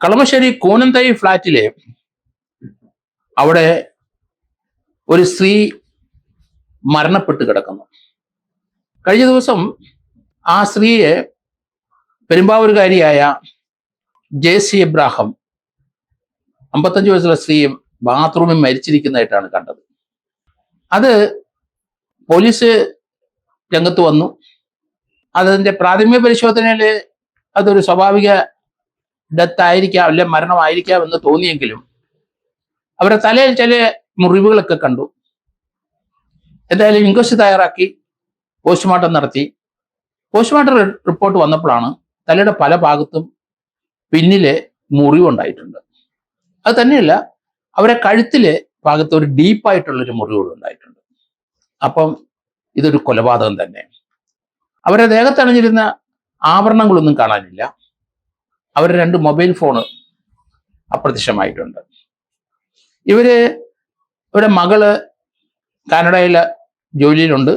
കളമശ്ശേരി കൂനന്തൈ ഫ്ലാറ്റിലെ അവിടെ ഒരു സ്ത്രീ മരണപ്പെട്ട് കിടക്കുന്നു. കഴിഞ്ഞ ദിവസം ആ സ്ത്രീയെ പെരുമ്പാവൂരുകാരിയായ ജെസി എബ്രാഹിം 55 വയസ്സുള്ള സ്ത്രീ ബാത്റൂമിൽ മരിച്ചിരിക്കുന്നതായിട്ടാണ് കണ്ടത്. അത് പോലീസ് രംഗത്ത് വന്നു. അതിന്റെ പ്രാഥമിക പരിശോധനയിൽ അതൊരു സ്വാഭാവിക ഡെത്ത് ആയിരിക്കാം, അല്ലെ മരണമായിരിക്കാം എന്ന് തോന്നിയെങ്കിലും അവരുടെ തലയിൽ ചില മുറിവുകളൊക്കെ കണ്ടു. എന്തായാലും ഇൻക്വസ്റ്റ് തയ്യാറാക്കി പോസ്റ്റ്മോർട്ടം നടത്തി. പോസ്റ്റ്മോർട്ടം റിപ്പോർട്ട് വന്നപ്പോഴാണ് തലയുടെ പല ഭാഗത്തും പിന്നിലെ മുറിവുണ്ടായിട്ടുണ്ട്. അത് തന്നെയല്ല, അവരെ കഴുത്തിലെ ഭാഗത്ത് ഒരു ഡീപ്പായിട്ടുള്ളൊരു മുറിവുകൾ ഉണ്ടായിട്ടുണ്ട്. അപ്പം ഇതൊരു കൊലപാതകം തന്നെ. അവരുടെ ദേഹത്തണിഞ്ഞിരുന്ന ആഭരണങ്ങളൊന്നും കാണാനില്ല. അവരുടെ 2 മൊബൈൽ ഫോണ് അപ്രത്യക്ഷമായിട്ടുണ്ട്. ഇവിടെ മകള് കാനഡയിലെ ജോലിയിലുണ്ട്.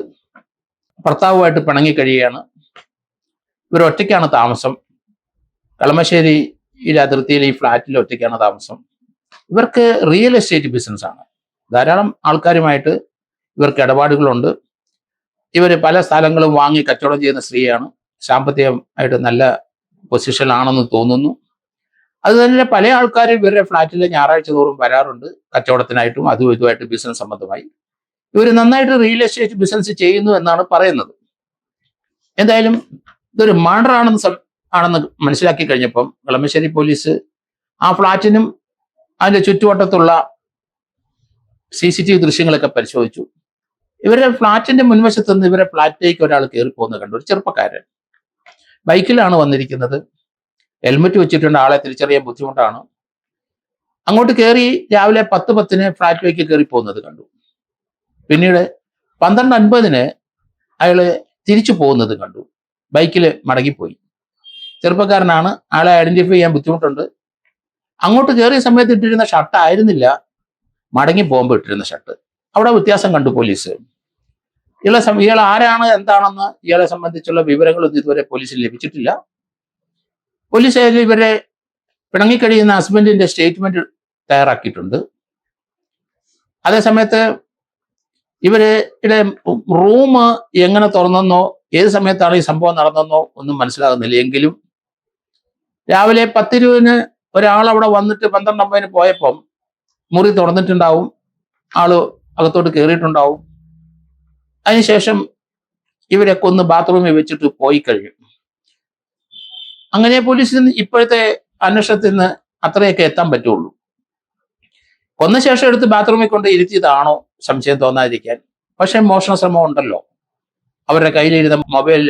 ഭർത്താവുമായിട്ട് പിണങ്ങിക്കഴിയുകയാണ്. ഇവരൊറ്റയ്ക്കാണ് താമസം. കളമശ്ശേരിയിലെ അതിർത്തിയിൽ ഈ ഫ്ലാറ്റിൽ ഒറ്റയ്ക്കാണ് താമസം. ഇവർക്ക് റിയൽ എസ്റ്റേറ്റ് ബിസിനസ്സാണ്. ധാരാളം ആൾക്കാരുമായിട്ട് ഇവർക്ക് ഇടപാടുകളുണ്ട്. ഇവർ പല സ്ഥലങ്ങളും വാങ്ങി കച്ചവടം ചെയ്യുന്ന സ്ത്രീയാണ്. സാമ്പത്തികമായിട്ട് നല്ല പൊസിഷനിലാണെന്ന് തോന്നുന്നു. അത് തന്നെ പല ആൾക്കാരും ഇവരുടെ ഫ്ലാറ്റിൽ ഞായറാഴ്ച തോറും വരാറുണ്ട്, കച്ചവടത്തിനായിട്ടും അതും ഇതുമായിട്ട് ബിസിനസ് സംബന്ധമായി. ഇവർ നന്നായിട്ട് റിയൽ എസ്റ്റേറ്റ് ബിസിനസ് ചെയ്യുന്നു എന്നാണ് പറയുന്നത്. എന്തായാലും ഇതൊരു മർഡർ ആണെന്ന് മനസ്സിലാക്കി കഴിഞ്ഞപ്പം കളമശ്ശേരി പോലീസ് ആ ഫ്ലാറ്റിനും അതിന്റെ ചുറ്റുവട്ടത്തുള്ള CCTV ദൃശ്യങ്ങളൊക്കെ പരിശോധിച്ചു. ഇവരുടെ ഫ്ലാറ്റിന്റെ മുൻവശത്ത് നിന്ന് ഇവരുടെ ഫ്ലാറ്റിലേക്ക് ഒരാൾ കയറി പോകുന്നത് കണ്ടു. ഒരു ചെറുപ്പക്കാരൻ ബൈക്കിലാണ് വന്നിരിക്കുന്നത്. ഹെൽമെറ്റ് വെച്ചിട്ടുണ്ട്. ആളെ തിരിച്ചറിയാൻ ബുദ്ധിമുട്ടാണ്. അങ്ങോട്ട് കയറി രാവിലെ 10:10 ഫ്ലാറ്റിലേക്ക് കയറി പോകുന്നത് കണ്ടു. പിന്നീട് 12:50 അയാള് തിരിച്ചു പോകുന്നത് കണ്ടു. ബൈക്കിൽ മടങ്ങിപ്പോയി. ചെറുപ്പക്കാരനാണ്. ആളെ ഐഡന്റിഫൈ ചെയ്യാൻ ബുദ്ധിമുട്ടുണ്ട്. അങ്ങോട്ട് കയറിയ സമയത്ത് ഇട്ടിരുന്ന ഷർട്ട് ആയിരുന്നില്ല മടങ്ങി പോകുമ്പോൾ ഇട്ടിരുന്ന ഷർട്ട്. അവിടെ വ്യത്യാസം കണ്ടു പോലീസ്. ഇയാൾ ആരാണ് എന്താണെന്ന് ഇയാളെ സംബന്ധിച്ചുള്ള വിവരങ്ങളൊന്നും ഇതുവരെ പോലീസിന് ലഭിച്ചിട്ടില്ല. പോലീസ് ഇവരെ പിണങ്ങിക്കഴിയുന്ന ഹസ്ബൻഡിന്റെ സ്റ്റേറ്റ്മെന്റ് തയ്യാറാക്കിയിട്ടുണ്ട്. അതേസമയത്ത് ഇവരുടെ റൂം എങ്ങനെ തുറന്നെന്നോ ഏത് സമയത്താണ് ഈ സംഭവം നടന്നെന്നോ ഒന്നും മനസ്സിലാകുന്നില്ല. എങ്കിലും രാവിലെ 10:20 ഒരാൾ അവിടെ വന്നിട്ട് 12:50 പോയപ്പം മുറി തുറന്നിട്ടുണ്ടാവും. ആള് അകത്തോട്ട് കയറിയിട്ടുണ്ടാവും. അതിനുശേഷം ഇവരൊക്കെ ഒന്ന് ബാത്റൂമിൽ വെച്ചിട്ട് പോയി കഴിഞ്ഞു. അങ്ങനെ പോലീസിന് ഇപ്പോഴത്തെ അന്വേഷണത്തിൽ നിന്ന് അത്രയൊക്കെ എത്താൻ പറ്റുള്ളൂ. കൊന്ന ശേഷം എടുത്ത് ബാത്റൂമിൽ കൊണ്ട് ഇരുത്തിയതാണോ സംശയം തോന്നാതിരിക്കാൻ. പക്ഷെ മോഷണ ശ്രമം ഉണ്ടല്ലോ. അവരുടെ കയ്യിലിരുന്ന മൊബൈൽ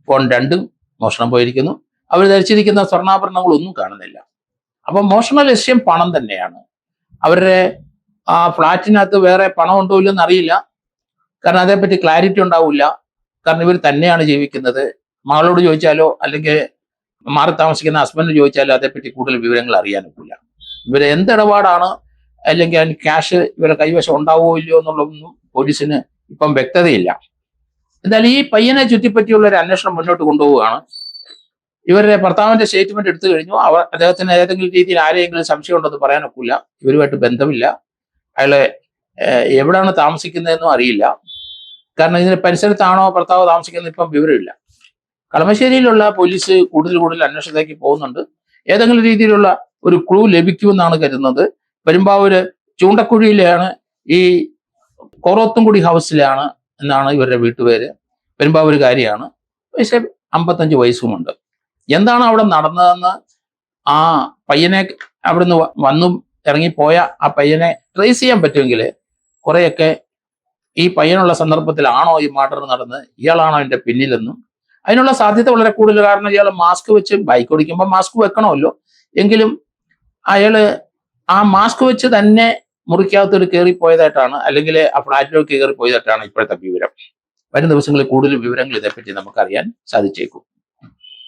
ഫോൺ 2 മോഷണം പോയിരിക്കുന്നു. അവർ ധരിച്ചിരിക്കുന്ന സ്വർണ്ണാഭരണങ്ങളൊന്നും കാണുന്നില്ല. അപ്പൊ മോഷണ ലക്ഷ്യം പണം തന്നെയാണ്. അവരുടെ ആ ഫ്ലാറ്റിനകത്ത് വേറെ പണം ഉണ്ടോ ഇല്ലെന്ന് അറിയില്ല. കാരണം അതേപ്പറ്റി ക്ലാരിറ്റി ഉണ്ടാവില്ല. കാരണം ഇവർ തന്നെയാണ് ജീവിക്കുന്നത്. മകളോട് ചോദിച്ചാലോ അല്ലെങ്കിൽ മാറി താമസിക്കുന്ന ഹസ്ബൻഡ് ചോദിച്ചാലോ അതേപ്പറ്റി കൂടുതൽ വിവരങ്ങൾ അറിയാനൊക്കില്ല. ഇവർ എന്തിടപാടാണ് അല്ലെങ്കിൽ അതിന് ക്യാഷ് ഇവരുടെ കൈവശം ഉണ്ടാവുമോ ഇല്ലയോ എന്നുള്ളതൊന്നും പോലീസിന് ഇപ്പം വ്യക്തതയില്ല. എന്തായാലും ഈ പയ്യനെ ചുറ്റിപ്പറ്റിയുള്ള ഒരു അന്വേഷണം മുന്നോട്ട് കൊണ്ടുപോവുകയാണ്. ഇവരുടെ ഭർത്താവിന്റെ സ്റ്റേറ്റ്മെന്റ് എടുത്തു കഴിഞ്ഞു. അദ്ദേഹത്തിന് ഏതെങ്കിലും രീതിയിൽ ആരെയെങ്കിലും സംശയം ഉണ്ടെന്ന് പറയാനൊക്കില്ല. ഇവരുമായിട്ട് ബന്ധമില്ല. അയാളെ എവിടെയാണ് താമസിക്കുന്നതെന്നും അറിയില്ല. കാരണം ഇതിന് പരിസരത്താണോ ഭർത്താവ് താമസിക്കുന്നത് ഇപ്പം വിവരമില്ല. കളമശ്ശേരിയിലുള്ള പോലീസ് കൂടുതൽ അന്വേഷണത്തിലേക്ക് പോകുന്നുണ്ട്. ഏതെങ്കിലും രീതിയിലുള്ള ഒരു ക്ലൂ ലഭിക്കുമെന്നാണ് കരുതുന്നത്. പെരുമ്പാവൂര് ചൂണ്ടക്കുഴിയിലാണ്, ഈ കോറോത്തുംകുടി ഹൗസിലാണ് എന്നാണ് ഇവരുടെ വീട്ടുപേര്. പെരുമ്പാവൂരുകാരിയാണ്. പക്ഷേ 55 വയസ്സുമുണ്ട്. എന്താണ് അവിടെ നടന്നതെന്ന് ആ പയ്യനെ അവിടുന്ന് വന്നും ഇറങ്ങിപ്പോയ ആ പയ്യനെ ട്രേസ് ചെയ്യാൻ പറ്റുമെങ്കിൽ കുറെയൊക്കെ ഈ പയ്യനുള്ള സന്ദർഭത്തിലാണോ ഈ മർഡർ നടന്നത്, ഇയാളാണോ അതിന്റെ പിന്നിലെന്നും അതിനുള്ള സാധ്യത വളരെ കൂടുതൽ. കാരണം ഇയാൾ മാസ്ക് വെച്ച് ബൈക്ക് ഓടിക്കുമ്പോൾ മാസ്ക് വെക്കണമല്ലോ. എങ്കിലും അയാള് ആ മാസ്ക് വെച്ച് തന്നെ മുറിക്കകത്തോട് കയറിപ്പോയതായിട്ടാണ്, അല്ലെങ്കിൽ ആ ഫ്ലാറ്റിലേക്ക് കയറിപ്പോയതായിട്ടാണ് ഇപ്പോഴത്തെ വിവരം. വരും ദിവസങ്ങളിൽ കൂടുതൽ വിവരങ്ങൾ ഇതേപ്പറ്റി നമുക്കറിയാൻ സാധിച്ചേക്കും.